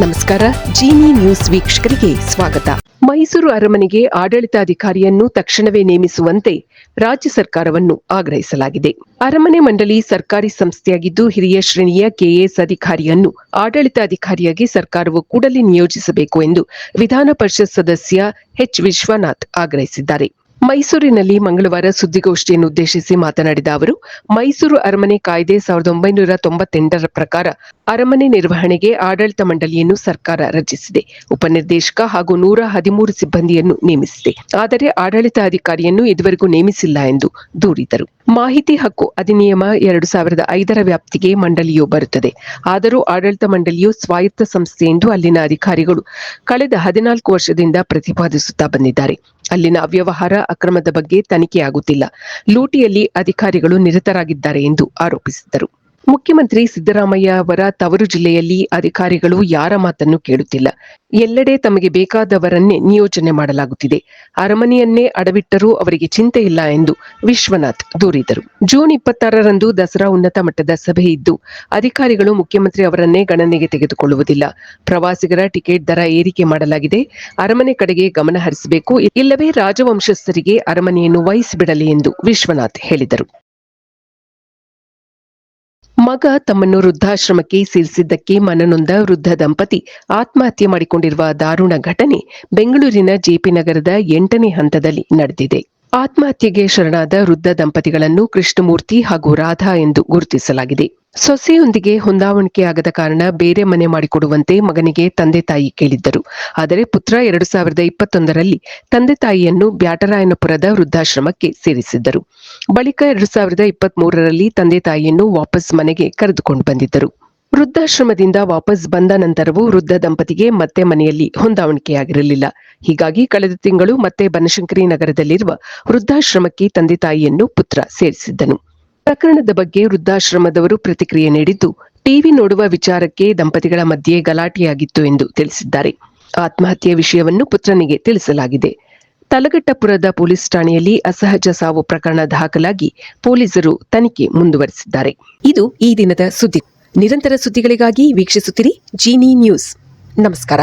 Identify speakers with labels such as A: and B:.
A: ನಮಸ್ಕಾರ. ಜೀನಿ ನ್ಯೂಸ್ ವೀಕ್ಷಕರಿಗೆ ಸ್ವಾಗತ. ಮೈಸೂರು ಅರಮನೆಗೆ ಆಡಳಿತಾಧಿಕಾರಿಯನ್ನು ತಕ್ಷಣವೇ ನೇಮಿಸುವಂತೆ ರಾಜ್ಯ ಸರ್ಕಾರವನ್ನು ಆಗ್ರಹಿಸಲಾಗಿದೆ. ಅರಮನೆ ಮಂಡಳಿ ಸರ್ಕಾರಿ ಸಂಸ್ಥೆಯಾಗಿದ್ದು ಹಿರಿಯ ಶ್ರೇಣಿಯ ಕೆಎಎಸ್ ಅಧಿಕಾರಿಯನ್ನು ಆಡಳಿತಾಧಿಕಾರಿಯಾಗಿ ಸರ್ಕಾರವು ಕೂಡಲೇ ನಿಯೋಜಿಸಬೇಕು ಎಂದು ವಿಧಾನ ಪರಿಷತ್ ಸದಸ್ಯ ಎಚ್ ವಿಶ್ವನಾಥ್ ಆಗ್ರಹಿಸಿದ್ದಾರೆ. ಮೈಸೂರಿನಲ್ಲಿ ಮಂಗಳವಾರ ಸುದ್ದಿಗೋಷ್ಠಿಯನ್ನು ಉದ್ದೇಶಿಸಿ ಮಾತನಾಡಿದ ಅವರು, ಮೈಸೂರು ಅರಮನೆ ಕಾಯ್ದೆ 1998ರ ಪ್ರಕಾರ ಅರಮನೆ ನಿರ್ವಹಣೆಗೆ ಆಡಳಿತ ಮಂಡಳಿಯನ್ನು ಸರ್ಕಾರ ರಚಿಸಿದೆ. ಉಪನಿರ್ದೇಶಕ ಹಾಗೂ 113 ಸಿಬ್ಬಂದಿಯನ್ನು ನೇಮಿಸಿದೆ. ಆದರೆ ಆಡಳಿತಾಧಿಕಾರಿಯನ್ನು ಇದುವರೆಗೂ ನೇಮಿಸಿಲ್ಲ ಎಂದು ದೂರಿದರು. ಮಾಹಿತಿ ಹಕ್ಕು ಅಧಿನಿಯಮ 2005ರ ವ್ಯಾಪ್ತಿಗೆ ಮಂಡಳಿಯು ಬರುತ್ತದೆ. ಆದರೂ ಆಡಳಿತ ಮಂಡಳಿಯು ಸ್ವಾಯತ್ತ ಸಂಸ್ಥೆ ಎಂದು ಅಲ್ಲಿನ ಅಧಿಕಾರಿಗಳು ಕಳೆದ 14 ವರ್ಷದಿಂದ ಪ್ರತಿಪಾದಿಸುತ್ತಾ ಬಂದಿದ್ದಾರೆ. ಅಲ್ಲಿನ ಅವ್ಯವಹಾರ ಅಕ್ರಮದ ಬಗ್ಗೆ ತನಿಖೆಯಾಗುತ್ತಿಲ್ಲ. ಲೂಟಿಯಲ್ಲಿ ಅಧಿಕಾರಿಗಳು ನಿರತರಾಗಿದ್ದಾರೆ ಎಂದು ಆರೋಪಿಸಿದರು. ಮುಖ್ಯಮಂತ್ರಿ ಸಿದ್ದರಾಮಯ್ಯ ಅವರ ತವರು ಜಿಲ್ಲೆಯಲ್ಲಿ ಅಧಿಕಾರಿಗಳು ಯಾರ ಮಾತನ್ನು ಕೇಳುತ್ತಿಲ್ಲ. ಎಲ್ಲೆಡೆ ತಮಗೆ ಬೇಕಾದವರನ್ನೇ ನಿಯೋಜನೆ ಮಾಡಲಾಗುತ್ತಿದೆ. ಅರಮನೆಯನ್ನೇ ಅಡವಿಟ್ಟರೂ ಅವರಿಗೆ ಚಿಂತೆ ಇಲ್ಲ ಎಂದು ವಿಶ್ವನಾಥ್ ದೂರಿದರು. ಜೂನ್ 26ರಂದು ದಸರಾ ಉನ್ನತ ಮಟ್ಟದ ಸಭೆ ಇದ್ದು ಅಧಿಕಾರಿಗಳು ಮುಖ್ಯಮಂತ್ರಿ ಅವರನ್ನೇ ಗಣನೆಗೆ ತೆಗೆದುಕೊಳ್ಳುವುದಿಲ್ಲ. ಪ್ರವಾಸಿಗರ ಟಿಕೆಟ್ ದರ ಏರಿಕೆ ಮಾಡಲಾಗಿದೆ. ಅರಮನೆ ಕಡೆಗೆ ಗಮನ ಹರಿಸಬೇಕು, ಇಲ್ಲವೇ ರಾಜವಂಶಸ್ಥರಿಗೆ ಅರಮನೆಯನ್ನು ವಹಿಸಿಬಿಡಲಿ ಎಂದು ವಿಶ್ವನಾಥ್ ಹೇಳಿದರು. ಮಗ ತಮ್ಮನ್ನು ವೃದ್ಧಾಶ್ರಮಕ್ಕೆ ಸೇರಿಸಿದ್ದಕ್ಕೆ ಮನನೊಂದ ವೃದ್ಧ ದಂಪತಿ ಆತ್ಮಹತ್ಯೆ ಮಾಡಿಕೊಂಡಿರುವ ದಾರುಣ ಘಟನೆ ಬೆಂಗಳೂರಿನ ಜೆಪಿ ನಗರದ 8ನೇ ಹಂತದಲ್ಲಿ ನಡೆದಿದೆ. ಆತ್ಮಹತ್ಯೆಗೆ ಶರಣಾದ ವೃದ್ಧ ದಂಪತಿಗಳನ್ನು ಕೃಷ್ಣಮೂರ್ತಿ ಹಾಗೂ ರಾಧಾ ಎಂದು ಗುರುತಿಸಲಾಗಿದೆ. ಸೊಸೆಯೊಂದಿಗೆ ಹೊಂದಾಣಿಕೆಯಾಗದ ಕಾರಣ ಬೇರೆ ಮನೆ ಮಾಡಿಕೊಡುವಂತೆ ಮಗನಿಗೆ ತಂದೆ ತಾಯಿ ಕೇಳಿದ್ದರು. ಆದರೆ ಪುತ್ರ 2021ರಲ್ಲಿ ತಂದೆ ತಾಯಿಯನ್ನು ಬ್ಯಾಟರಾಯನಪುರದ ವೃದ್ಧಾಶ್ರಮಕ್ಕೆ ಸೇರಿಸಿದ್ದರು. ಬಳಿಕ 2023ರಲ್ಲಿ ತಂದೆ ತಾಯಿಯನ್ನು ವಾಪಸ್ ಮನೆಗೆ ಕರೆದುಕೊಂಡು ಬಂದಿದ್ದರು. ವೃದ್ಧಾಶ್ರಮದಿಂದ ವಾಪಸ್ ಬಂದ ನಂತರವೂ ವೃದ್ಧ ದಂಪತಿಗೆ ಮತ್ತೆ ಮನೆಯಲ್ಲಿ ಹೊಂದಾಣಿಕೆಯಾಗಿರಲಿಲ್ಲ. ಹೀಗಾಗಿ ಕಳೆದ ತಿಂಗಳು ಮತ್ತೆ ಬನಶಂಕರಿ ನಗರದಲ್ಲಿರುವ ವೃದ್ಧಾಶ್ರಮಕ್ಕೆ ತಂದೆ ತಾಯಿಯನ್ನು ಪುತ್ರ ಸೇರಿಸಿದ್ದನು. ಪ್ರಕರಣದ ಬಗ್ಗೆ ವೃದ್ಧಾಶ್ರಮದವರು ಪ್ರತಿಕ್ರಿಯೆ ನೀಡಿದ್ದು, ಟಿವಿ ನೋಡುವ ವಿಚಾರಕ್ಕೆ ದಂಪತಿಗಳ ಮಧ್ಯೆ ಗಲಾಟೆಯಾಗಿತ್ತು ಎಂದು ತಿಳಿಸಿದ್ದಾರೆ. ಆತ್ಮಹತ್ಯೆ ವಿಷಯವನ್ನು ಪುತ್ರನಿಗೆ ತಿಳಿಸಲಾಗಿದೆ. ತಲಘಟ್ಟಪುರದ ಪೊಲೀಸ್ ಠಾಣೆಯಲ್ಲಿ ಅಸಹಜ ಸಾವು ಪ್ರಕರಣ ದಾಖಲಾಗಿ ಪೊಲೀಸರು ತನಿಖೆ ಮುಂದುವರೆಸಿದ್ದಾರೆ. ಇದು ಈ ದಿನದ ಸುದ್ದಿ. ನಿರಂತರ ಸುದ್ದಿಗಳಿಗಾಗಿ ವೀಕ್ಷಿಸುತ್ತಿರಿ ಜೀನಿ ನ್ಯೂಸ್. ನಮಸ್ಕಾರ.